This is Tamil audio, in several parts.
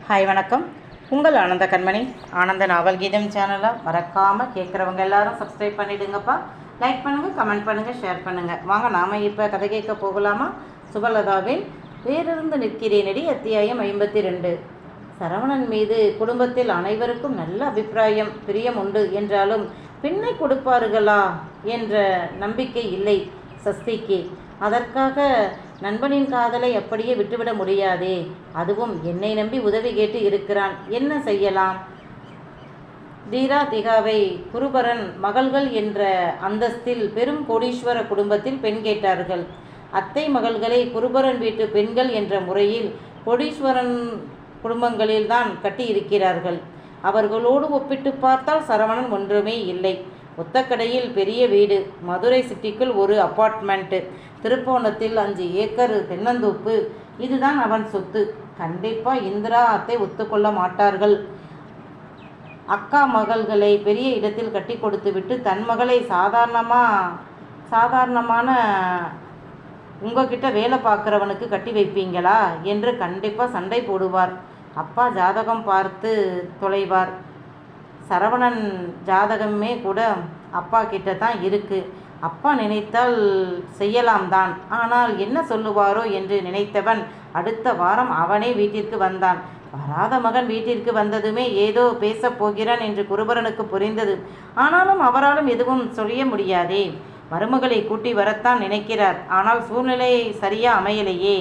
ஹாய் வணக்கம். உங்கள் ஆனந்த கண்மணி ஆனந்த நாவல் கீதம் சேனலை மறக்காமல் கேட்குறவங்க எல்லாரும் சப்ஸ்கிரைப் பண்ணிவிடுங்கப்பா. லைக் பண்ணுங்கள், கமெண்ட் பண்ணுங்கள், ஷேர் பண்ணுங்கள். வாங்க நாம் இப்போ கதை கேட்க போகலாமா? சுபலதாவின் வேறிருந்து நிற்கிறேனடி அத்தியாயம் 52. சரவணன் மீது குடும்பத்தில் அனைவருக்கும் நல்ல அபிப்பிராயம், பிரியம் உண்டு. என்றாலும் பெண்ணை கொடுப்பார்களா என்ற நம்பிக்கை இல்லை சஸ்திக்கு. அதற்காக நண்பனின் காதலை அப்படியே விட்டுவிட முடியாதே. அதுவும் என்னை நம்பி உதவி கேட்டு இருக்கிறான், என்ன செய்யலாம்? தீரா திகாவை குருபரன் மகள்கள் என்ற அந்தஸ்தில் பெரும் கோடீஸ்வர குடும்பத்தில் பெண் கேட்டார்கள். அத்தை மகள்களை குருபரன் வீட்டு பெண்கள் என்ற முறையில் கோடீஸ்வரன் குடும்பங்களில்தான் கட்டியிருக்கிறார்கள். அவர்களோடு ஒப்பிட்டு பார்த்தால் சரவணன் ஒன்றுமே இல்லை. ஒத்தக்கடையில் பெரிய வீடு, மதுரை சிட்டிக்குள் ஒரு அப்பார்ட்மெண்ட்டு, திருப்போணத்தில் 5 ஏக்கர் தென்னந்தோப்பு. இதுதான் அவன் சொத்து. கண்டிப்பாக இந்திரா அத்தை ஒத்துக்கொள்ள மாட்டார்கள். அக்கா மகள்களை பெரிய இடத்தில் கட்டி கொடுத்து விட்டு தன் மகளை சாதாரணமான உங்ககிட்ட வேலை பார்க்குறவனுக்கு கட்டி வைப்பீங்களா என்று கண்டிப்பாக சண்டை போடுவார். அப்பா ஜாதகம் பார்த்து தொலைவார். சரவணன் ஜாதகமே கூட அப்பா கிட்ட தான் இருக்குது. அப்பா நினைத்தால் செய்யலாம் தான். ஆனால் என்ன சொல்லுவாரோ என்று நினைத்தவன் அடுத்த வாரம் அவனே வீட்டிற்கு வந்தான். வராத மகன் வீட்டிற்கு வந்ததுமே ஏதோ பேசப் போகிறான் என்று குருபரனுக்கு புரிந்தது. ஆனாலும் அவராலும் எதுவும் சொல்ல முடியாதே. மருமகளை கூட்டி வரத்தான் நினைக்கிறார். ஆனால் சூழ்நிலை சரியா அமையலையே.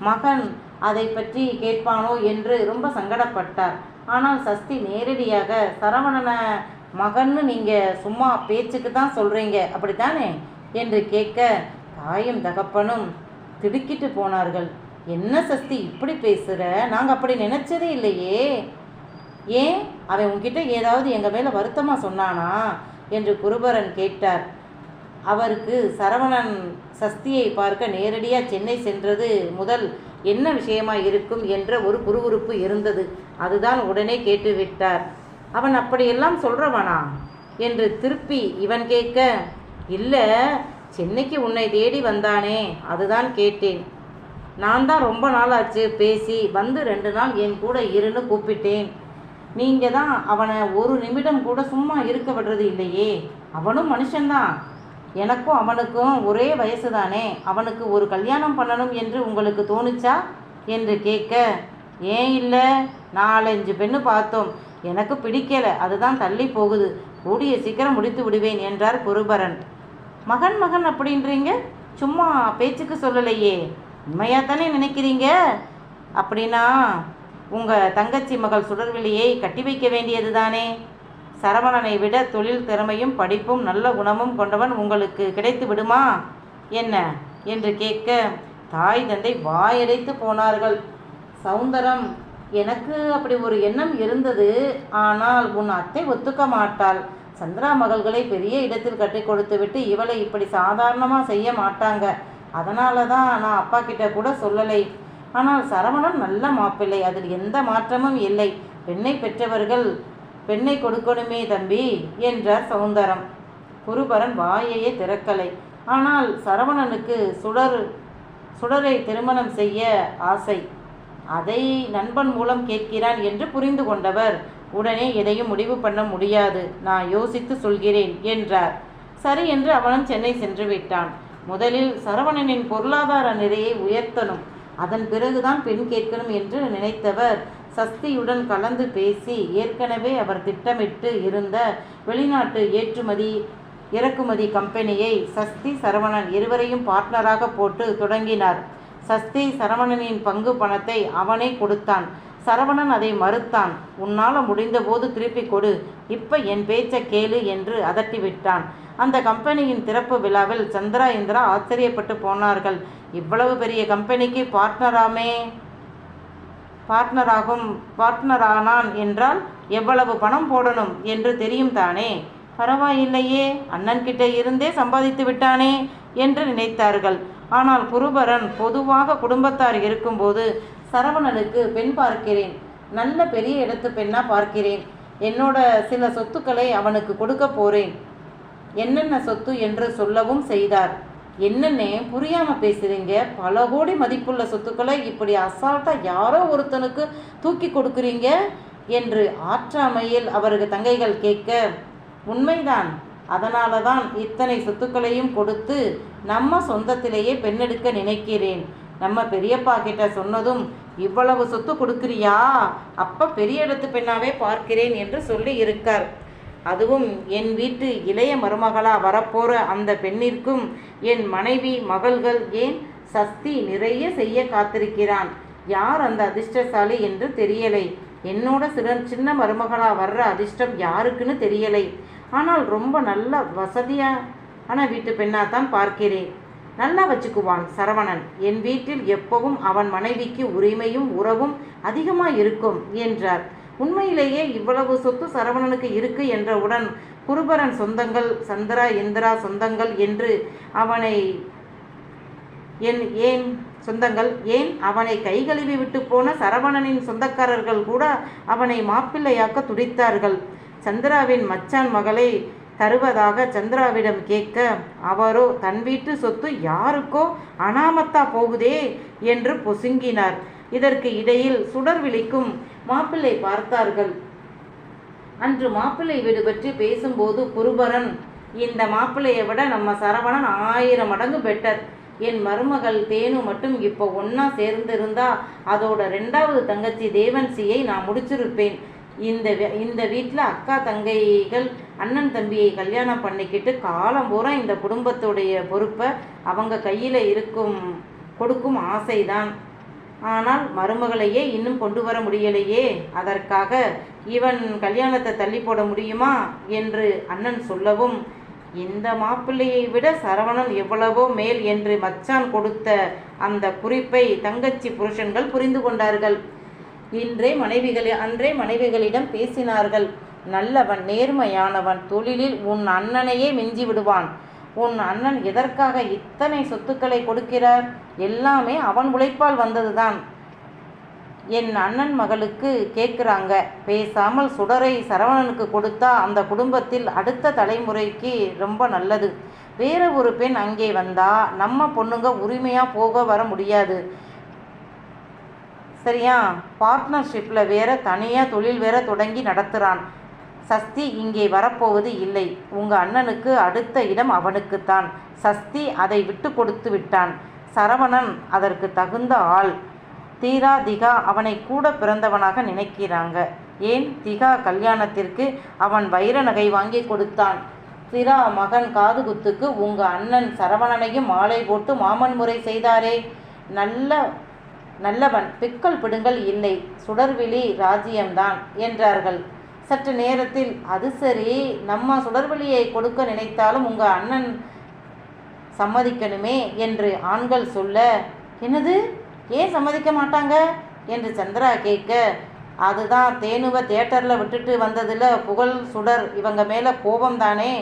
மகன் அதை பற்றி கேட்பானோ என்று ரொம்ப சங்கடப்பட்டார். ஆனால் சஸ்தி நேரடியாக, சரவணனை மகன்னு நீங்கள் சும்மா பேச்சுக்கு தான் சொல்கிறீங்க அப்படித்தானே என்று கேட்க தாயும் தகப்பனும் திடுக்கிட்டு போனார்கள். என்ன சஸ்தி இப்படி பேசுகிற? நாங்கள் அப்படி நினச்சதே இல்லையே. ஏன், அவன் உங்ககிட்ட ஏதாவது எங்கள் மேலே வருத்தமாக சொன்னானா என்று குருபரன் கேட்டார். அவருக்கு சரவணன் சஸ்தியை பார்க்க நேரடியாக சென்னை சென்றது முதல் என்ன விஷயமா இருக்கும் என்ற ஒரு குறுகுறுப்பு இருந்தது. அதுதான் உடனே கேட்டுவிட்டார். அவன் அப்படியெல்லாம் சொல்கிறவனா என்று திருப்பி இவன் கேட்க, இல்லை, சென்னைக்கு உன்னை தேடி வந்தானே அதுதான் கேட்டேன். நான் தான் ரொம்ப நாளாச்சு பேசி, வந்து 2 நாள் என் கூட இருன்னு கூப்பிட்டேன். நீங்கள் தான் அவனை ஒரு நிமிடம் கூட சும்மா இருக்க விடுறது இல்லையே. அவனும் மனுஷன்தான். எனக்கும் அவனுக்கும் ஒரே வயசு தானே. அவனுக்கு ஒரு கல்யாணம் பண்ணணும் என்று உங்களுக்கு தோணுச்சா என்று கேட்க, ஏன் இல்லை, 4-5 பெண்ணு பார்த்தோம், எனக்கு பிடிக்கலை, அதுதான் தள்ளி போகுது, கூடிய சீக்கிரம் முடித்து விடுவேன் என்றார் குருபரன். மகன் அப்படின்றீங்க, சும்மா பேச்சுக்கு சொல்லலையே, உண்மையாக தானே நினைக்கிறீங்க? அப்படின்னா உங்கள் தங்கச்சி மகள் சுடர்விழியை கட்டி வைக்க வேண்டியது தானே. சரவணனை விட தொழில் திறமையும் படிப்பும் நல்ல குணமும் கொண்டவன் உங்களுக்கு கிடைத்து விடுமா என்ன என்று கேட்க தாய் தந்தை வாயடைத்து போனார்கள். சௌந்தரம், எனக்கு அப்படி ஒரு எண்ணம் இருந்தது. ஆனால் உன் அத்தை ஒத்துக்க மாட்டாள். சந்திரா மகள்களை பெரிய இடத்தில் கட்டி கொடுத்து விட்டு இவளை இப்படி சாதாரணமாக செய்ய மாட்டாங்க. அதனால தான் நான் அப்பா கிட்ட கூட சொல்லலை. ஆனால் சரவணன் நல்ல மாப்பிள்ளை, அதில் எந்த மாற்றமும் இல்லை. பெண்ணை பெற்றவர்கள் பெண்ணை கொடுக்கணுமே தம்பி என்றார் சௌந்தரம். குருபரன் வாயையே திறக்கலை. ஆனால் சரவணனுக்கு சுடரை திருமணம் செய்ய ஆசை. அதை நண்பன் மூலம் கேட்கிறான் என்று புரிந்து கொண்டவர் உடனே எதையும் முடிவு பண்ண முடியாது, நான் யோசித்து சொல்கிறேன் என்றார். சரி என்று அவனும் சென்னை சென்று விட்டான். முதலில் சரவணனின் பொருளாதார நிலையை உயர்த்தணும், அதன் பிறகுதான் பெண் கேட்கணும் என்று நினைத்தவர் சஸ்தியுடன் கலந்து பேசி ஏற்கனவே அவர் திட்டமிட்டு இருந்த வெளிநாட்டு ஏற்றுமதி இறக்குமதி கம்பெனியை சஸ்தி சரவணன் இருவரையும் பார்ட்னராக போட்டு தொடங்கினார். சஸ்தி சரவணனின் பங்கு பணத்தை அவனே கொடுத்தான். சரவணன் அதை மறுத்தான். உன்னால் முடிந்தபோது திருப்பி கொடு, இப்போ என் பேச்சை கேளு என்று அதட்டிவிட்டான். அந்த கம்பெனியின் திறப்பு விழாவில் சந்திரா இந்திரா ஆச்சரியப்பட்டு போனார்கள். இவ்வளவு பெரிய கம்பெனிக்கு பார்ட்னரானான் என்றால் எவ்வளவு பணம் போடணும் என்று தெரியும் தானே. பரவாயில்லையே, அண்ணன்கிட்ட இருந்தே சம்பாதித்து விட்டானே என்று நினைத்தார்கள். ஆனால் குருபரன் பொதுவாக குடும்பத்தார் இருக்கும்போது சரவணனுக்கு பெண் பார்க்கிறேன், நல்ல பெரிய இடத்து பெண்ணா பார்க்கிறேன், என்னோட சில சொத்துக்களை அவனுக்கு கொடுக்க போறேன், என்னென்ன சொத்து என்று சொல்லவும் செய்தார். என்னன்னே புரியாம பேசுறீங்க? பல கோடி மதிப்புள்ள சொத்துக்களை இப்படி அசால்ட்டா யாரோ ஒருத்தனுக்கு தூக்கி கொடுக்குறீங்க என்று ஆற்றாமையில் அவருக்கு தங்கைகள் கேட்க, உண்மைதான், அதனால தான் இத்தனை சொத்துக்களையும் கொடுத்து நம்ம சொந்தத்திலேயே பெண்ணெடுக்க நினைக்கிறேன். நம்ம பெரியப்பா கிட்ட சொன்னதும், இவ்வளவு சொத்து கொடுக்குறியா, அப்ப பெரிய இடத்து பெண்ணாவே பார்க்கிறேன் என்று சொல்லி இருக்கார். அதுவும் என் வீட்டு இளைய மருமகளா வரப்போற அந்த பெண்ணிற்கும் என் மனைவி மகள்கள் ஏன் சஸ்தி நிறைய செய்ய காத்திருக்கிறான். யார் அந்த அதிர்ஷ்டசாலி என்று தெரியலை. என்னோட சின்ன மருமகளா வர்ற அதிர்ஷ்டம் யாருக்குன்னு தெரியலை. ஆனால் ரொம்ப நல்ல வசதியான வீட்டு பெண்ணாத்தான் பார்க்கிறேன். நல்லா வச்சுக்குவான் சரவணன். என் வீட்டில் எப்பவும் அவன் மனைவிக்கு உரிமையும் உறவும் அதிகமாக இருக்கும் என்றார். உண்மையிலேயே இவ்வளவு சொத்து சரவணனுக்கு இருக்கு என்றவுடன் குருபரன் சொந்தங்கள், சந்திரா இந்திரா சொந்தங்கள் என்று அவனை ஏன் அவனை கைகழுவி விட்டு போன சரவணனின் சொந்தக்காரர்கள் கூட அவனை மாப்பிள்ளையாக்க துடித்தார்கள். சந்திராவின் மச்சான் மகளை தருவதாக சந்திராவிடம் கேட்க, அவரோ தன் வீட்டு சொத்து யாருக்கோ அனாமத்தா போகுதே என்று பொசுங்கினார். இதற்கு இடையில் சுடர் விழிக்கும் மாப்பிள்ளை பார்த்தார்கள். அன்று மாப்பிள்ளை வீடு பற்றி பேசும்போது குருபரன், இந்த மாப்பிள்ளையை விட நம்ம சரவணன் 1000 மடங்கு பெட்டர். என் மருமகள் தேனு மட்டும் இப்போ ஒன்றா சேர்ந்திருந்தா அதோட 2வது தங்கச்சி தேவன்சியை நான் முடிச்சிருப்பேன். இந்த வீட்டில் அக்கா தங்கைகள் அண்ணன் தம்பியை கல்யாணம் பண்ணிக்கிட்டு காலம் பூரா இந்த குடும்பத்துடைய பொறுப்பை அவங்க கையில் கொடுக்கும் ஆசைதான். ஆனால் மருமகளையே இன்னும் கொண்டு வர முடியலையே, அதற்காக இவன் கல்யாணத்தை தள்ளி போட முடியுமா என்று அண்ணன் சொல்லவும், இந்த மாப்பிள்ளையை விட சரவணன் எவ்வளவோ மேல் என்று மச்சான் கொடுத்த அந்த குறிப்பை தங்கச்சி புருஷன்கள் புரிந்து கொண்டார்கள். அன்றே மனைவிகளிடம் பேசினார்கள். நல்லவன், நேர்மையானவன், தொழிலில் உன் அண்ணனையே மிஞ்சி விடுவான். உன் அண்ணன் எதற்காக இத்தனை சொத்துக்களை கொடுக்கிறார்? எல்லாமே அவன் உழைப்பால் வந்ததுதான். என் அண்ணன் மகளுக்கு கேட்குறாங்க. பேசாமல் சுடரை சரவணனுக்கு கொடுத்தா அந்த குடும்பத்தில் அடுத்த தலைமுறைக்கு ரொம்ப நல்லது. வேற ஒரு பெண் அங்கே வந்தா நம்ம பொண்ணுங்க உரிமையாக போக வர முடியாது. சரியா? பார்ட்னர்ஷிப்பில் வேற தனியாக தொழில் வேற தொடங்கி நடத்துகிறான். சஸ்தி இங்கே வரப்போவது இல்லை. உங்கள் அண்ணனுக்கு அடுத்த இடம் அவனுக்குத்தான். சஸ்தி அதை விட்டு கொடுத்து விட்டான். சரவணன் அதற்கு தகுந்த ஆள். தீரா திகா அவனை கூட பிறந்தவனாக நினைக்கிறாங்க. ஏன், திகா கல்யாணத்திற்கு அவன் வைர நகை வாங்கி கொடுத்தான். திரா மகன் காது குத்துக்கு உங்கள் அண்ணன் சரவணனையும் மாலை போட்டு மாமன் முறை செய்தாரே. நல்லவன், பிக்கல் பிடுங்கள் இல்லை, சுடர்விழி ராஜ்யம்தான் என்றார்கள். சற்று நேரத்தில், அது சரி, நம்ம சுடர்வெளியை கொடுக்க நினைத்தாலும் உங்கள் அண்ணன் சம்மதிக்கணுமே என்று ஆண்கள் சொல்ல, என்னது, ஏன் சம்மதிக்க மாட்டாங்க என்று சந்திரா கேட்க, அதுதான் தேனுவை தியேட்டரில் விட்டுட்டு வந்ததில் புகழ் சுடர் இவங்க மேலே கோபம்தானே.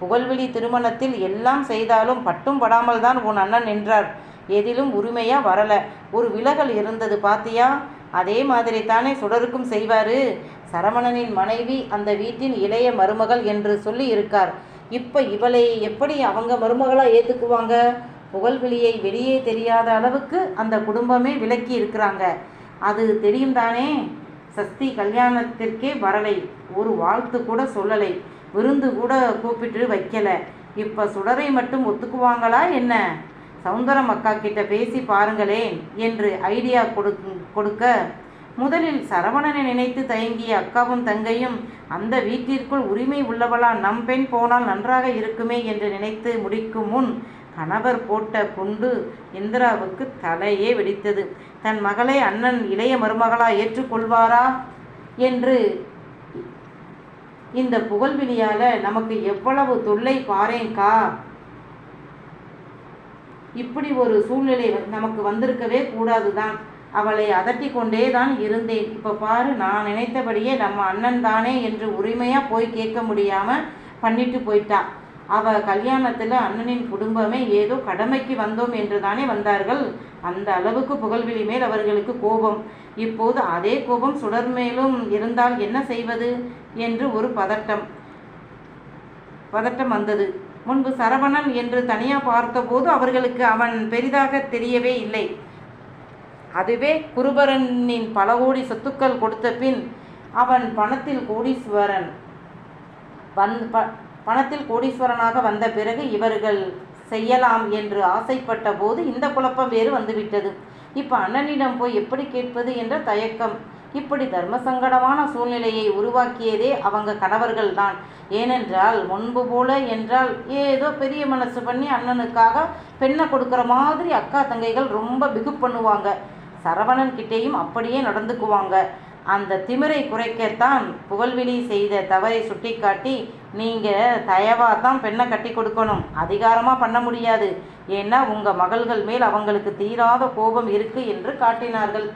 புகழ்விழி திருமணத்தில் எல்லாம் செய்தாலும் பட்டும் படாமல் தான் உன் அண்ணன் நின்றார். எதிலும் உரிமையாக வரலை. ஒரு விலகல் இருந்தது பாத்தியா? அதே மாதிரி தானே சுடருக்கும் செய்வார். சரவணனின் மனைவி அந்த வீட்டின் இளைய மருமகள் என்று சொல்லி இருக்கார். இப்போ இவளை எப்படி அவங்க மருமகளாக ஏற்றுக்குவாங்க? புகழ்விழியை வெளியே தெரியாத அளவுக்கு அந்த குடும்பமே விலக்கி இருக்கிறாங்க. அது தெரியும் தானே. சஸ்தி கல்யாணத்திற்கே வரலை, ஒரு வாழ்த்து கூட சொல்லலை, விருந்து கூட கூப்பிட்டு வைக்கலை. இப்போ சுடரை மட்டும் ஒத்துக்குவாங்களா என்ன? சௌந்தரம் அக்கா கிட்ட பேசி பாருங்களேன் என்று ஐடியா கொடுக்க, முதலில் சரவணனை நினைத்து தயங்கிய அக்காவும் தங்கையும், அந்த வீட்டிற்குள் உரிமை உள்ளவளா நம் பெண் போனால் நன்றாக இருக்குமே என்று நினைத்து முடிக்கும் முன் கணவர் போட்ட குண்டு இந்திராவுக்கு தலையே வெடித்தது. தன் மகளை அண்ணன் இளைய மருமகளா ஏற்றுக்கொள்வாரா என்று. இந்த புகழ்விழியால நமக்கு எவ்வளவு தொல்லை பாரேன்கா. இப்படி ஒரு சூழ்நிலை நமக்கு வந்திருக்கவே கூடாதுதான். அவளை அதட்டி கொண்டே தான் இருந்தேன். இப்போ பாரு, நான் நினைத்தபடியே நம்ம அண்ணன் தானே என்று உரிமையாக போய் கேட்க முடியாமல் பண்ணிட்டு போயிட்டா. அவள் கல்யாணத்தில் அண்ணனின் குடும்பமே ஏதோ கடமைக்கு வந்தோம் என்று தானே வந்தார்கள். அந்த அளவுக்கு புகழ்விழி மேல் அவர்களுக்கு கோபம். இப்போது அதே கோபம் சுடர் மேலும் இருந்தால் என்ன செய்வது என்று ஒரு பதட்டம் வந்தது. முன்பு சரவணன் என்று தனியாக பார்த்தபோது அவர்களுக்கு அவன் பெரிதாக தெரியவே இல்லை. அதுவே குருபரனின் பல கோடி சொத்துக்கள் கொடுத்த பின் அவன் பணத்தில் கோடீஸ்வரனாக வந்த பிறகு இவர்கள் செய்யலாம் என்று ஆசைப்பட்ட போது இந்த குழப்பம் வேறு வந்துவிட்டது. இப்போ அண்ணனிடம் போய் எப்படி கேட்பது என்ற தயக்கம். இப்படி தர்ம சங்கடமான சூழ்நிலையை உருவாக்கியதே அவங்க கணவர்கள் தான். ஏனென்றால் முன்பு போல என்றால் ஏதோ பெரிய மனசு பண்ணி அண்ணனுக்காக பெண்ணை கொடுக்குற மாதிரி அக்கா தங்கைகள் ரொம்ப பிகு பண்ணுவாங்க. சரவணன் கிட்டேயும் அப்படியே நடந்துக்குவாங்க. அந்த திமிரை குறைக்கத்தான் புகழ்விழி செய்த தவறை சுட்டிக்காட்டி, நீங்கள் தயவாக தான் பெண்ணை கட்டி கொடுக்கணும், அதிகாரமாக பண்ண முடியாது, ஏன்னா உங்கள் மகள்கள் மேல் அவங்களுக்கு தீராத கோபம் இருக்குது என்று காட்டினார்கள்.